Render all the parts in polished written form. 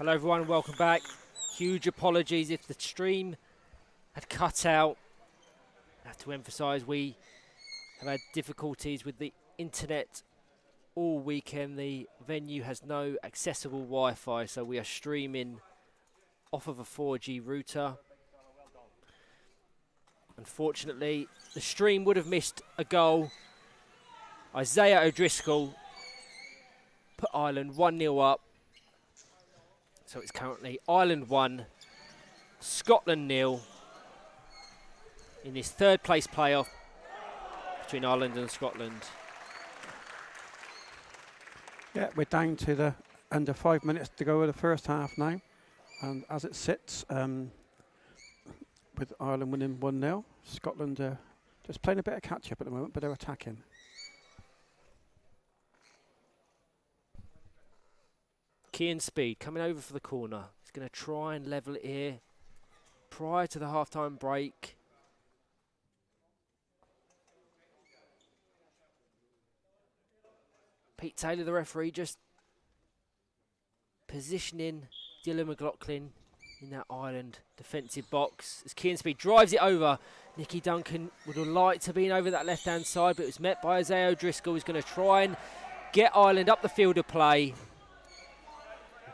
Hello everyone, welcome back. Huge apologies if the stream had cut out. I have to emphasise we have had difficulties with the internet all weekend. The venue has no accessible Wi-Fi, so we are streaming off of a 4G router. Unfortunately, the stream would have missed a goal. Isaiah O'Driscoll put Ireland 1-0 up. So it's currently Ireland 1, Scotland 0 in this third place playoff between Ireland and Scotland. Yeah, we're down to the under 5 minutes to go of the first half now. And as it sits, with Ireland winning 1-0, Scotland just playing a bit of catch-up at the moment, but they're attacking. Cian Speed coming over for the corner. He's going to try and level it here prior to the half-time break. Pete Taylor, the referee, just positioning Dylan McLaughlin in that Ireland defensive box. As Cian Speed drives it over, Nicky Duncan would have liked to have been over that left-hand side, but it was met by Isaiah O'Driscoll, who's going to try and get Ireland up the field of play.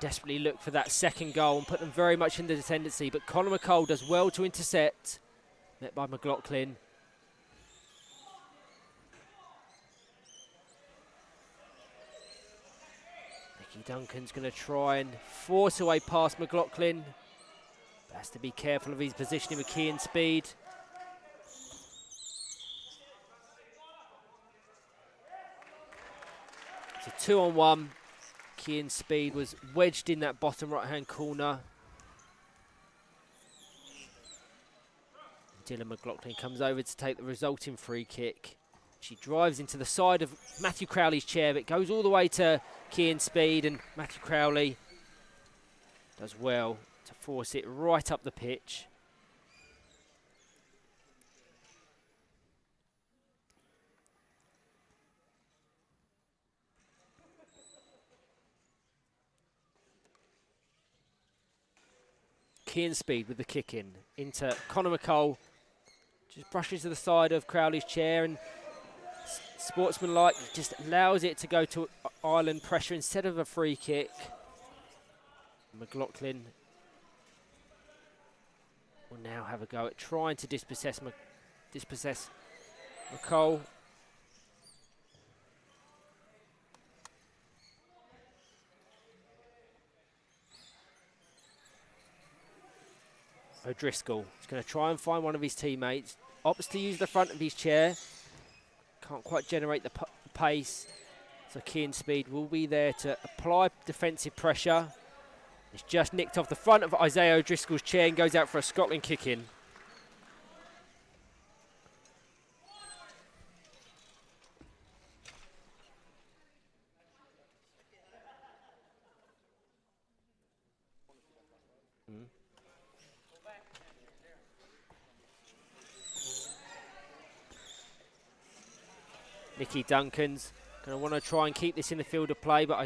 Desperately look for that second goal and put them very much into the tendency, but Conor McCall does well to intercept, met by McLaughlin. Nicky Duncan's going to try and force away past McLaughlin, but has to be careful of his positioning with Cian Speed. It's a 2-on-1. Cian Speed was wedged in that bottom right-hand corner. Dylan McLaughlin comes over to take the resulting free kick. She drives into the side of Matthew Crowley's chair, but it goes all the way to Cian Speed, and Matthew Crowley does well to force it right up the pitch. Cian Speed with the kick in into Conor McCall. Just brushes to the side of Crowley's chair and sportsmanlike just allows it to go to Ireland pressure instead of a free kick. McLaughlin will now have a go at trying to dispossess McCall. O'Driscoll is going to try and find one of his teammates. Opts to use the front of his chair. Can't quite generate the pace. So Cian Speed will be there to apply defensive pressure. It's just nicked off the front of Isaiah O'Driscoll's chair and goes out for a Scotland kick-in. Nicky Duncan's going to want to try and keep this in the field of play, but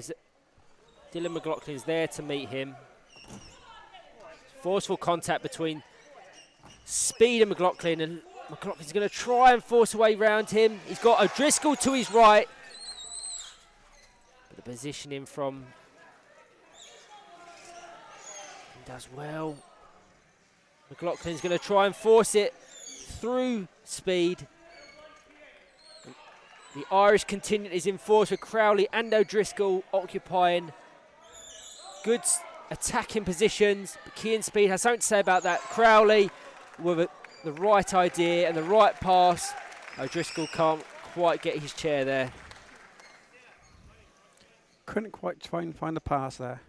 Dylan McLaughlin's there to meet him. Forceful contact between Speed and McLaughlin, and McLaughlin's going to try and force away round him. He's got O'Driscoll to his right. But the positioning from he does well. McLaughlin's going to try and force it through Speed. The Irish contingent is in force with Crowley and O'Driscoll occupying good attacking positions. But Cian Speed has something to say about that. Crowley with the right idea and the right pass. O'Driscoll can't quite get his chair there. Couldn't quite try and find the pass there.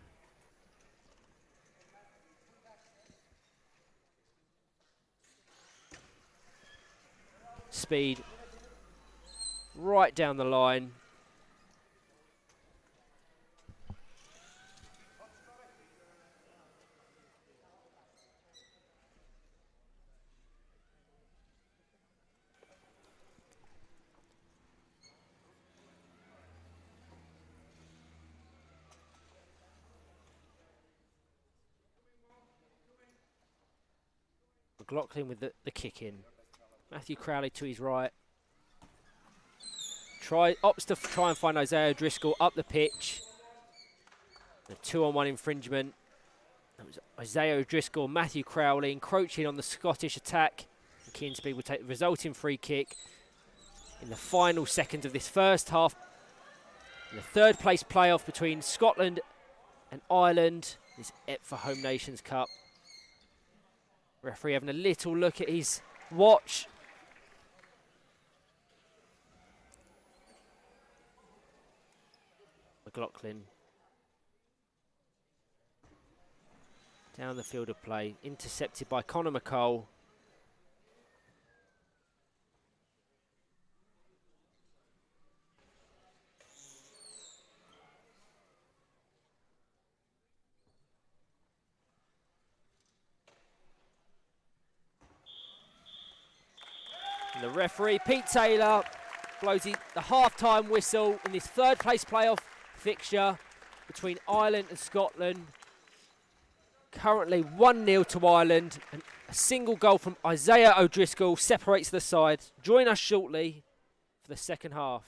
Speed right down the line. McLaughlin with the kick in. Matthew Crowley to his right. Opts to try and find Isaiah O'Driscoll up the pitch. A 2-on-1 infringement. That was Isaiah O'Driscoll, Matthew Crowley encroaching on the Scottish attack. Keensby will take the resulting free kick in the final seconds of this first half. In the third place playoff between Scotland and Ireland, this EPFA Home Nations Cup. Referee having a little look at his watch. McLaughlin down the field of play, intercepted by Connor McCall. And the referee, Pete Taylor, blows the half-time whistle in this third place playoff fixture between Ireland and Scotland. Currently 1-0 to Ireland, and a single goal from Isaiah O'Driscoll separates the sides. Join us shortly for the second half.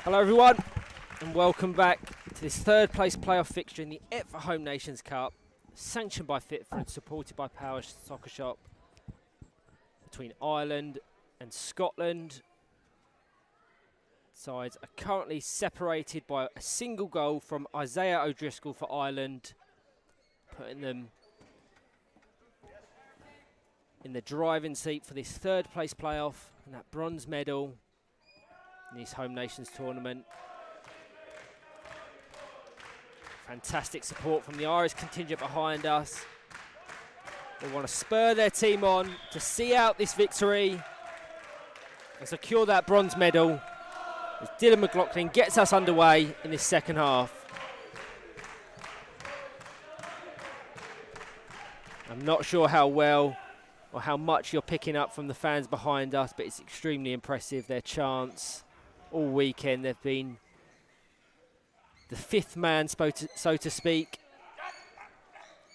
Hello everyone and welcome back to this third place playoff fixture in the EPFA Home Nations Cup, sanctioned by FitFA and supported by Power Soccer Shop, between Ireland and Scotland. Sides are currently separated by a single goal from Isaiah O'Driscoll for Ireland, putting them in the driving seat for this third place playoff and that bronze medal in this Home Nations tournament. Fantastic support from the Irish contingent behind us. They want to spur their team on to see out this victory and secure that bronze medal as Dylan McLaughlin gets us underway in this second half. I'm not sure how well or how much you're picking up from the fans behind us, but it's extremely impressive. Their chants all weekend, they've been the fifth man, so to speak,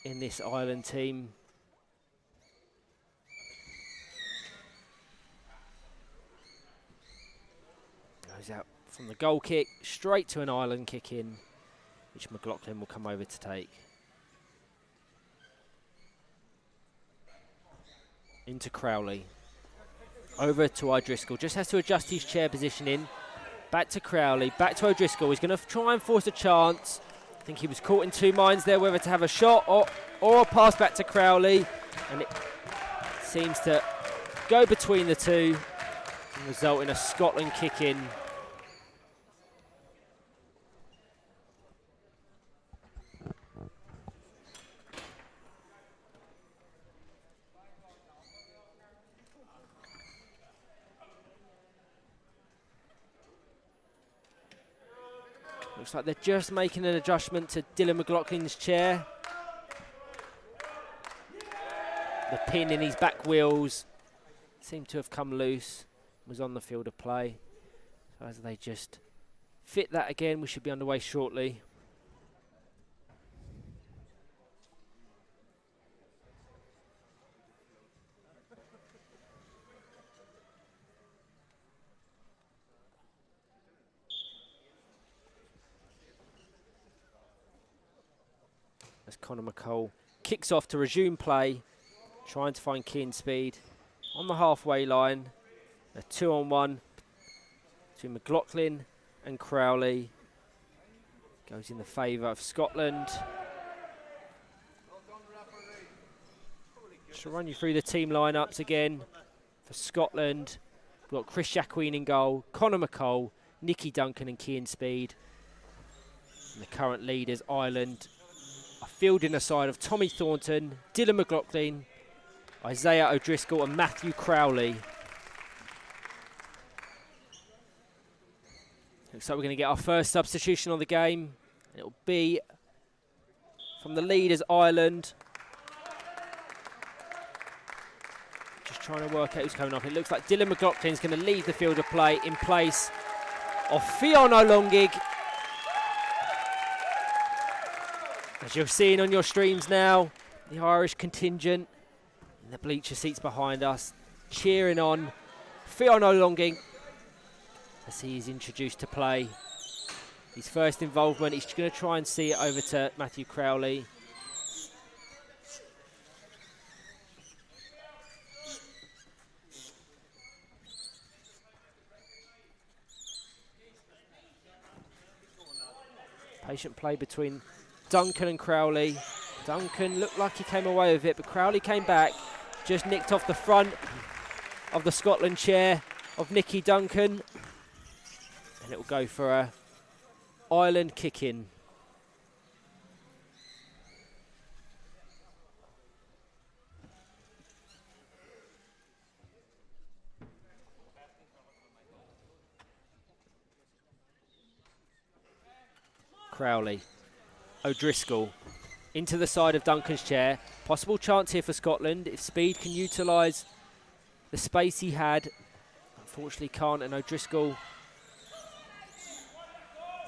in this Ireland team. Goes out from the goal kick, straight to an Ireland kick in, which McLaughlin will come over to take. Into Crowley. Over to O'Driscoll, just has to adjust his chair positioning. Back to Crowley, back to O'Driscoll. He's going to try and force a chance. I think he was caught in two minds there, whether to have a shot or a pass back to Crowley. And it seems to go between the two and result in a Scotland kick in. Looks like they're just making an adjustment to Dylan McLaughlin's chair. The pin in his back wheels seemed to have come loose, was on the field of play. So as they just fit that again, we should be underway shortly. As Connor McCall kicks off to resume play, trying to find Keane Speed on the halfway line. A 2-on-1 between McLaughlin and Crowley. Goes in the favour of Scotland. Just to run you through the team lineups again for Scotland. We've got Chris Jacqueen in goal, Connor McCall, Nicky Duncan and Keane Speed. And the current leaders, Ireland, are fielding a side of Tommy Thornton, Dylan McLaughlin, Isaiah O'Driscoll and Matthew Crowley. Looks like we're going to get our first substitution on the game. It'll be from the leaders, Ireland. Just trying to work out who's coming off. It looks like Dylan McLaughlin's going to leave the field of play in place of Fionn O'Longig. As you're seeing on your streams now, the Irish contingent in the bleacher seats behind us, cheering on Fionn O'Longig as he is introduced to play. His first involvement, he's going to try and see it over to Matthew Crowley. Patient play between Duncan and Crowley. Duncan looked like he came away with it, but Crowley came back, just nicked off the front of the Scotland chair of Nicky Duncan. And it will go for a Ireland kick-in. Crowley. O'Driscoll into the side of Duncan's chair. Possible chance here for Scotland if Speed can utilise the space he had. Unfortunately can't, and O'Driscoll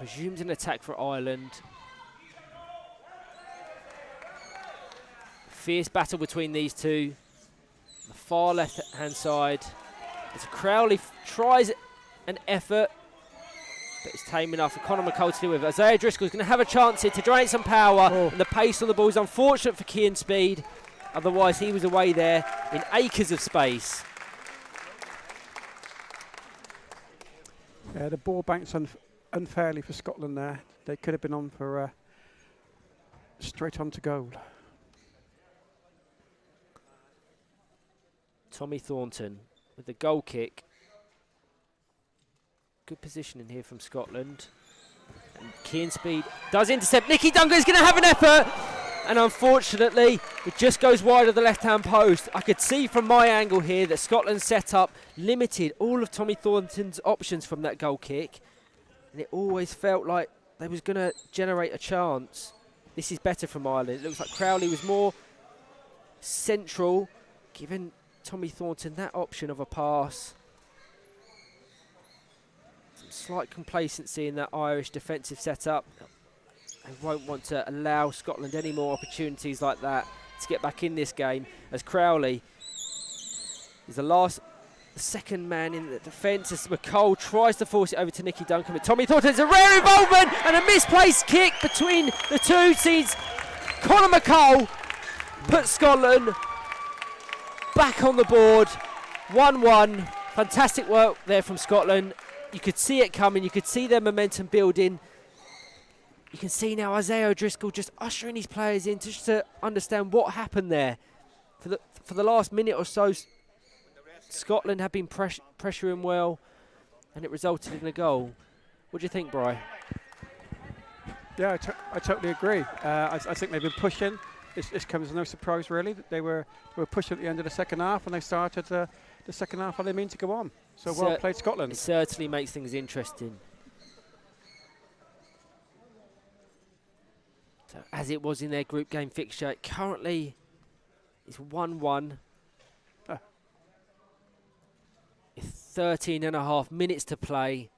resumes an attack for Ireland. Fierce battle between these two. The far left-hand side. As Crowley tries an effort, but it's tame enough for Conor McCall to deal with. Isaiah Driscoll's going to have a chance here to drain some power, and the pace on the ball is unfortunate for Kean Speed. Otherwise, he was away there in acres of space. Yeah, the ball bounced unfairly for Scotland there. They could have been on for straight on to goal. Tommy Thornton with the goal kick. Good positioning here from Scotland. And Kean Speed does intercept. Nicky Duncan's going to have an effort. And unfortunately, it just goes wide of the left-hand post. I could see from my angle here that Scotland's setup limited all of Tommy Thornton's options from that goal kick. And it always felt like they was going to generate a chance. This is better from Ireland. It looks like Crowley was more central, giving Tommy Thornton that option of a pass. Some slight complacency in that Irish defensive setup. They won't want to allow Scotland any more opportunities like that to get back in this game, as Crowley is the second man in the defence as McCall tries to force it over to Nicky Duncan. But Tommy Thornton's a rare involvement and a misplaced kick between the two. Sees Conor McCall put Scotland back on the board. 1-1. Fantastic work there from Scotland. You could see it coming. You could see their momentum building. You can see now Isaiah O'Driscoll just ushering his players in just to understand what happened there. For the last minute or so, Scotland have been pressuring well, and it resulted in a goal. What do you think, Bri? Yeah, I totally agree. I think they've been pushing. This comes as no surprise, really. That they were pushing at the end of the second half, and they started the second half. They mean to go on. So well played, Scotland. It certainly makes things interesting. So as it was in their group game fixture, currently it's 1-1. 13.5 minutes to play.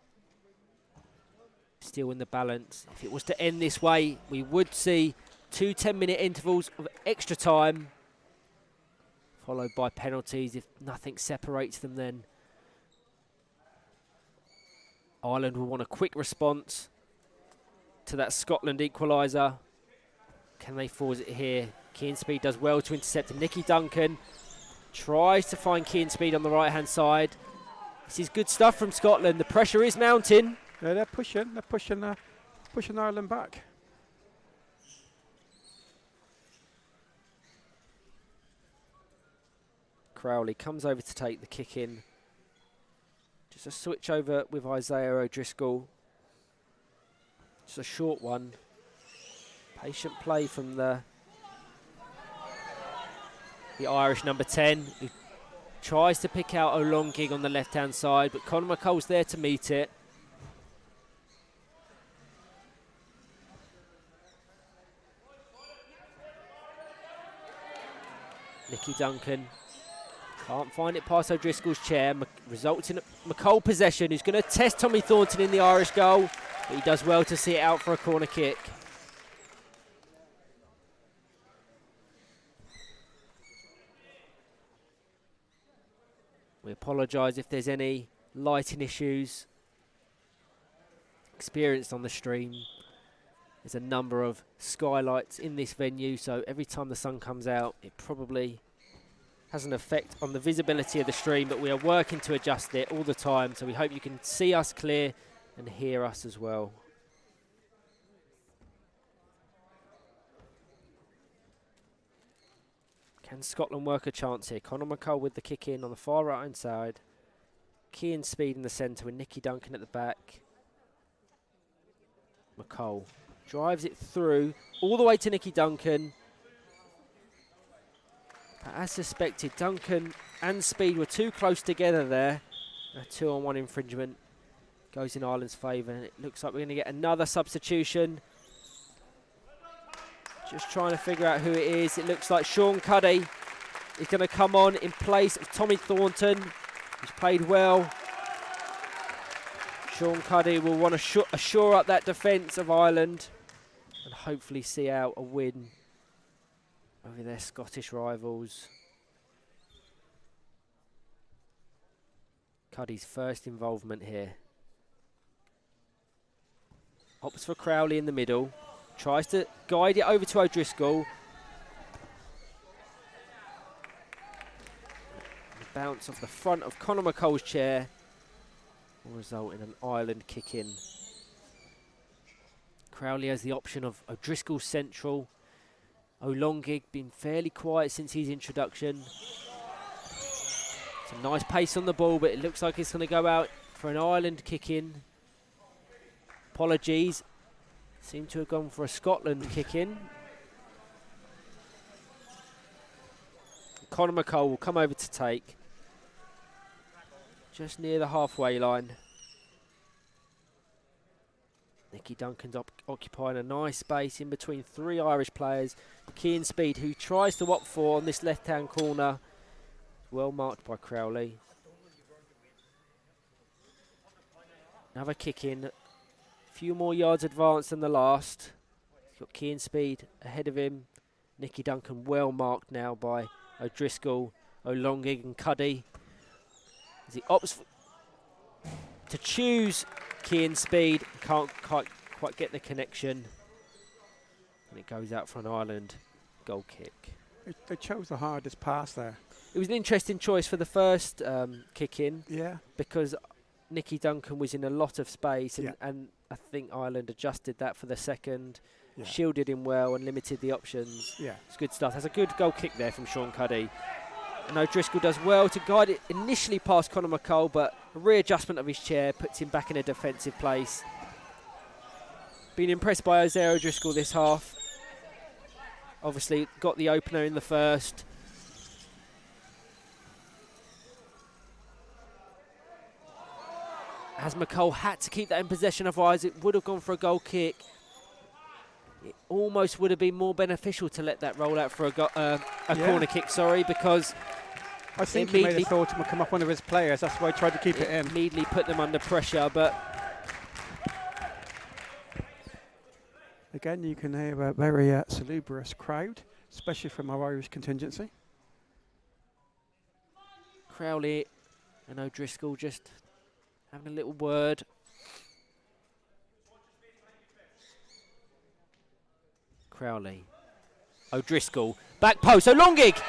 Still in the balance. If it was to end this way, we would see 2 10-minute intervals of extra time, followed by penalties if nothing separates them then. Ireland will want a quick response to that Scotland equaliser. Can they force it here? Kean Speed does well to intercept him. Nicky Duncan tries to find Kean Speed on the right-hand side. This is good stuff from Scotland. The pressure is mounting. Yeah, they're pushing Ireland back. Crowley comes over to take the kick in. Just a switch over with Isaiah O'Driscoll. Just a short one. Patient play from the Irish number 10, who tries to pick out a long gig on the left-hand side, but Conor McCall's there to meet it. Nicky Duncan can't find it past O'Driscoll's chair. Results in a McCall possession, who's going to test Tommy Thornton in the Irish goal, but he does well to see it out for a corner kick. We apologise if there's any lighting issues experienced on the stream. There's a number of skylights in this venue, so every time the sun comes out, it probably has an effect on the visibility of the stream, but we are working to adjust it all the time, so we hope you can see us clear and hear us as well. Can Scotland work a chance here? Conor McCall with the kick in on the far right-hand side. Kean Speed in the centre with Nicky Duncan at the back. McCall drives it through all the way to Nicky Duncan. But as suspected, Duncan and Speed were too close together there. A 2-on-1 infringement goes in Ireland's favour, and it looks like we're going to get another substitution. Just trying to figure out who it is. It looks like Sean Cuddy is going to come on in place of Tommy Thornton, who's played well. Sean Cuddy will want to shore up that defence of Ireland and hopefully see out a win over their Scottish rivals. Cuddy's first involvement here. Opts for Crowley in the middle. Tries to guide it over to O'Driscoll. The bounce off the front of Conor McColl's chair will result in an Ireland kick-in. Crowley has the option of O'Driscoll central. O'Longig been fairly quiet since his introduction. Some nice pace on the ball, but it looks like it's going to go out for an Ireland kick-in. Apologies. Seem to have gone for a Scotland kick-in. Conor McColl will come over to take. Just near the halfway line. Nicky Duncan's occupying a nice space in between three Irish players. Cian Speed, who tries to opt for on this left-hand corner. Well marked by Crowley. Another kick in. A few more yards advanced than the last. He's got Cian Speed ahead of him. Nicky Duncan well marked now by O'Driscoll, O'Longig and Cuddy. As he opts to choose Cian Speed, can't quite get the connection. And it goes out for an Ireland goal kick. They chose the hardest pass there. It was an interesting choice for the first kick-in. Yeah. Because Nicky Duncan was in a lot of space and I think Ireland adjusted that for the second. Yeah. Shielded him well and limited the options. Yeah. It's good stuff. That's a good goal kick there from Sean Cuddy. And O'Driscoll does well to guide it initially past Conor McColl, but a readjustment of his chair puts him back in a defensive place. Been impressed by Isaiah O'Driscoll this half. Obviously got the opener in the first. As McColl had to keep that in possession, otherwise it would have gone for a goal kick. It almost would have been more beneficial to let that roll out for a corner kick, because I think he may have thought it would come off one of his players. That's why he tried to keep it in. Immediately put them under pressure, but again, you can hear a very salubrious crowd, especially from our Irish contingency. Crowley and O'Driscoll just having a little word. Crowley, O'Driscoll, back post, O'Longig,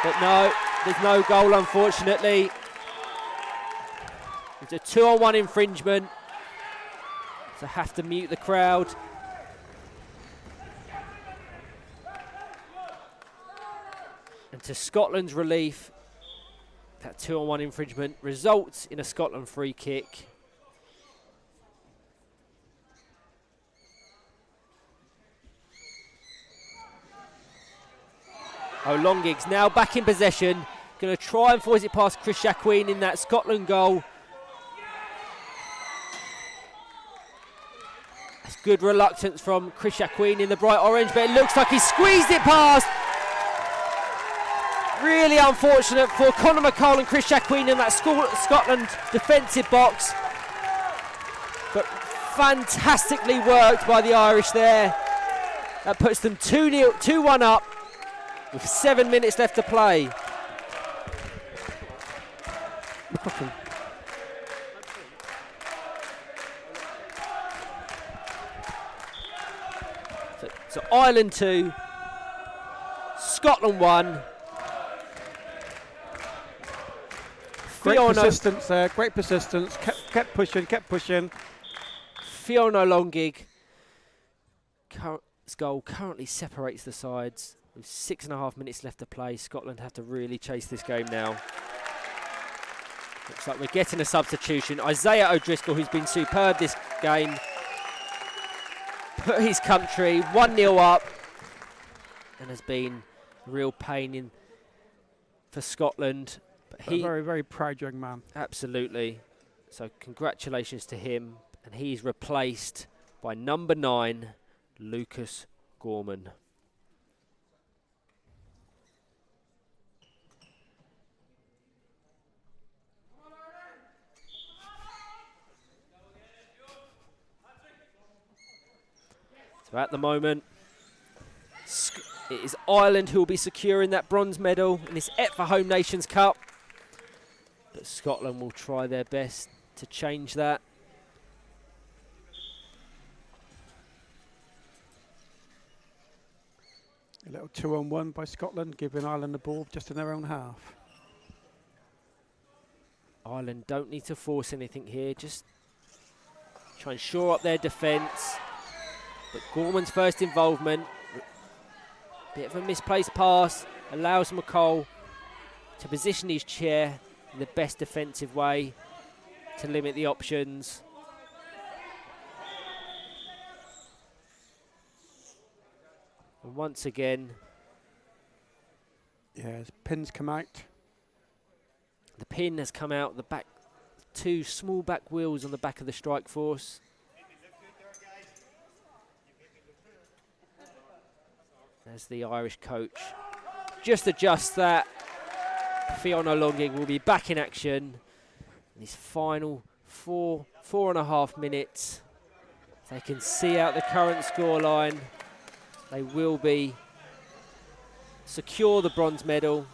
but no, there's no goal unfortunately. It's a 2-on-1 infringement, so have to mute the crowd. And to Scotland's relief, that 2-on-1 infringement results in a Scotland free kick. O'Longig's now back in possession. Going to try and force it past Chris Jacquin in that Scotland goal. That's good reluctance from Chris Jacquin in the bright orange, but it looks like he squeezed it past. Really unfortunate for Conor McColl and Chris Jacquin in that Scotland defensive box. But fantastically worked by the Irish there. That puts them 2-1 up with 7 minutes left to play. So Ireland 2, Scotland 1. Great persistence there, great persistence, kept pushing. Fiona O'Longig, goal currently separates the sides. With 6.5 minutes left to play, Scotland have to really chase this game now. Looks like we're getting a substitution. Isaiah O'Driscoll, who's been superb this game, put his country 1-0 up and has been a real pain for Scotland. But a very, very proud young man. Absolutely. So congratulations to him. And he's replaced by number 9, Lucas Gorman. So at the moment, it is Ireland who will be securing that bronze medal in this EPFA Home Nations Cup. But Scotland will try their best to change that. A little 2-on-1 by Scotland, giving Ireland the ball just in their own half. Ireland don't need to force anything here, just try and shore up their defence. But Gorman's first involvement, bit of a misplaced pass, allows McCall to position his chair in the best defensive way to limit the options. And once again, as pins come out. the pin has come out, the back, two small back wheels on the back of the strike force. As the Irish coach just adjusts that, Fiona Longing will be back in action in his final 4.5 minutes. They can see out the current scoreline. They will be secure the bronze medal.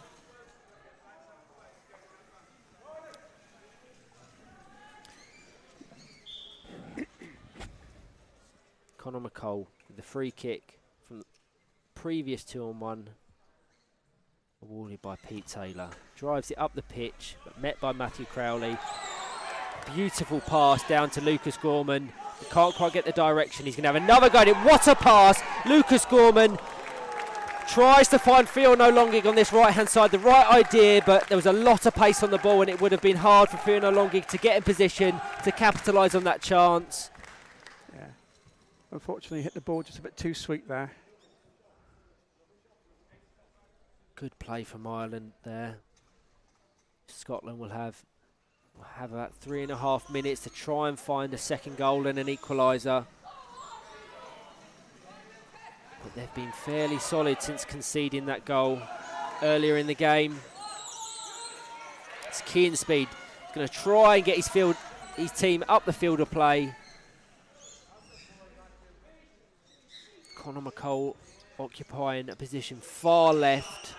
Conor McCall with the free kick from the previous 2-on-1 awarded by Pete Taylor. Drives it up the pitch, but met by Matthew Crowley. Beautiful pass down to Lucas Gorman. He can't quite get the direction. He's going to have another go at it. What a pass! Lucas Gorman tries to find Fiona Longing on this right-hand side. The right idea, but there was a lot of pace on the ball, and it would have been hard for Fiona Longing to get in position to capitalise on that chance. Yeah, unfortunately hit the ball just a bit too sweet there. Good play from Ireland there. Scotland will have about 3.5 minutes to try and find a second goal and an equaliser. But they've been fairly solid since conceding that goal earlier in the game. It's Cian Speed going to try and get his team up the field of play. Conor McCall occupying a position far left.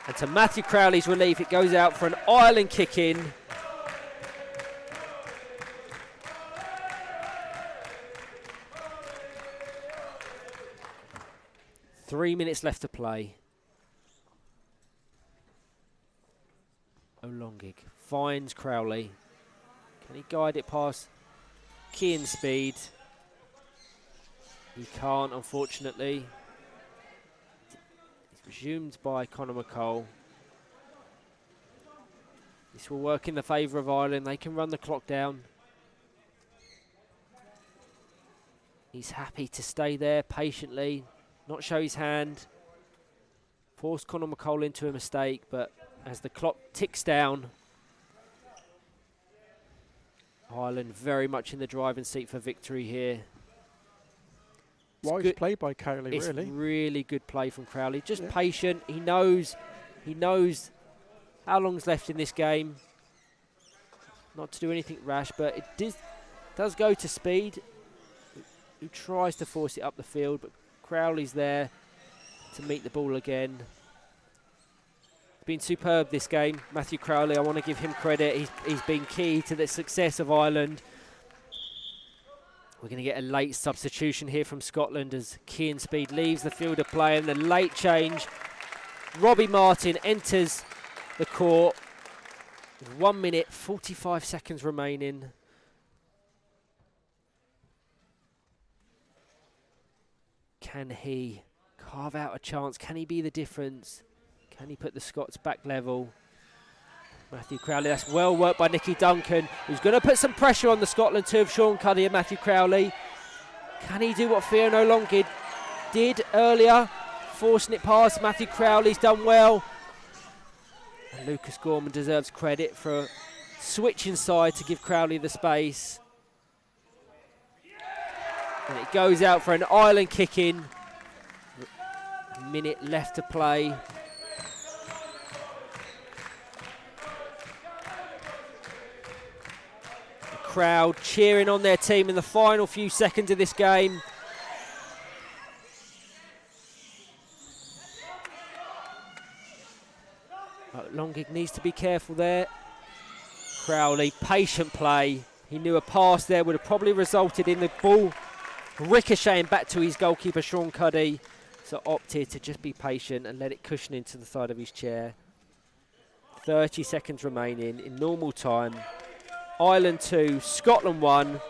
And to Matthew Crowley's relief, it goes out for an Ireland kick-in. Three minutes left to play. O'Longig finds Crowley. Can he guide it past Cian Speed? He can't, unfortunately. Resumed by Conor McCall. This will work in the favour of Ireland. They can run the clock down. He's happy to stay there patiently, not show his hand. Force Conor McCall into a mistake, but as the clock ticks down, Ireland very much in the driving seat for victory here. Wise play by Crowley, it's really. Really good play from Crowley. Just patient. He knows how long's left in this game. Not to do anything rash, but it does go to Speed, who tries to force it up the field, but Crowley's there to meet the ball again. It's been superb this game. Matthew Crowley, I want to give him credit. He's been key to the success of Ireland. We're going to get a late substitution here from Scotland as Cian Speed leaves the field of play, and the late change. Robbie Martin enters the court with 1 minute 45 seconds remaining. Can he carve out a chance? Can he be the difference? Can he put the Scots back level? Matthew Crowley, that's well worked by Nicky Duncan, who's going to put some pressure on the Scotland two of Sean Cuddy and Matthew Crowley. Can he do what Fiona Longing did earlier? Forcing it past Matthew Crowley's done well. And Lucas Gorman deserves credit for switching side to give Crowley the space. And it goes out for an Ireland kick-in. Minute left to play. Crowd cheering on their team in the final few seconds of this game. Longig needs to be careful there. Crowley, patient play. He knew a pass there would have probably resulted in the ball ricocheting back to his goalkeeper, Sean Cuddy. So opt here to just be patient and let it cushion into the side of his chair. 30 seconds remaining in normal time. Ireland 2, Scotland 1.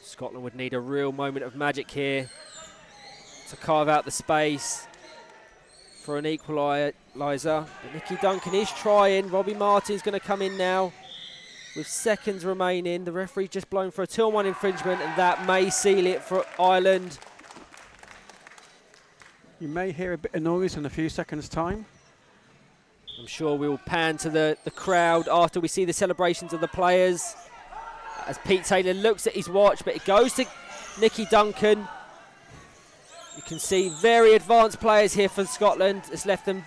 Scotland would need a real moment of magic here to carve out the space for an equaliser. But Nicky Duncan is trying. Robbie Martin's going to come in now with seconds remaining. The referee just blown for a 2-on-1 infringement, and that may seal it for Ireland. You may hear a bit of noise in a few seconds' time. I'm sure we'll pan to the crowd after we see the celebrations of the players. As Pete Taylor looks at his watch, but it goes to Nicky Duncan. You can see very advanced players here for Scotland. It's left them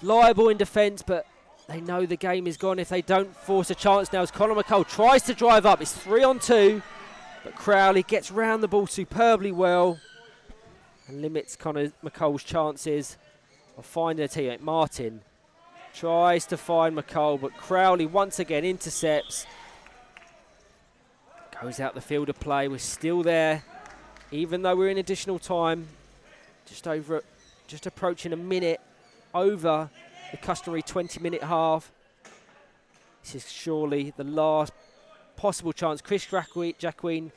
liable in defence, but they know the game is gone if they don't force a chance now. As Conor McCull tries to drive up, it's 3-on-2, but Crowley gets round the ball superbly well and limits Conor McCull's chances of finding a teammate. Martin tries to find McCull, but Crowley once again intercepts. Goes out the field of play. We're still there, even though we're in additional time. Just approaching a minute over the customary 20-minute half. This is surely the last possible chance. Chris Jacqueen,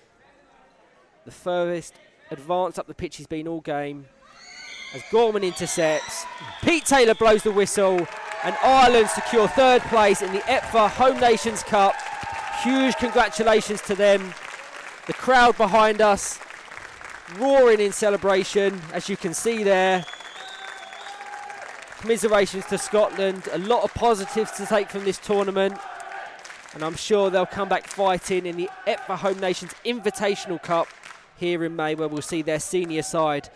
the furthest advanced up the pitch he's been all game. As Gorman intercepts, Pete Taylor blows the whistle, and Ireland secure third place in the EPFA Home Nations Cup. Huge congratulations to them. The crowd behind us roaring in celebration, as you can see there. Commiserations to Scotland. A lot of positives to take from this tournament, and I'm sure they'll come back fighting in the EPFA Home Nations Invitational Cup here in May, where we'll see their senior side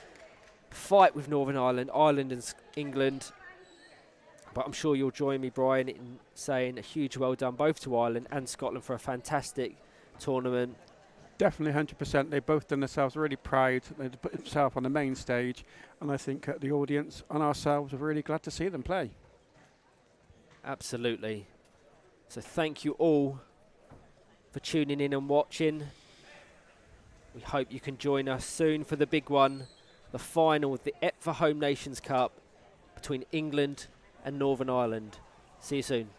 fight with Northern Ireland, Ireland and England. But I'm sure you'll join me, Brian, in saying a huge well done both to Ireland and Scotland for a fantastic tournament. Definitely 100%. They've both done themselves really proud. They've put themselves on the main stage, and I think the audience and ourselves are really glad to see them play. Absolutely. So thank you all for tuning in and watching. We hope you can join us soon for the big one, the final of the EPFA Home Nations Cup between England and Northern Ireland. See you soon.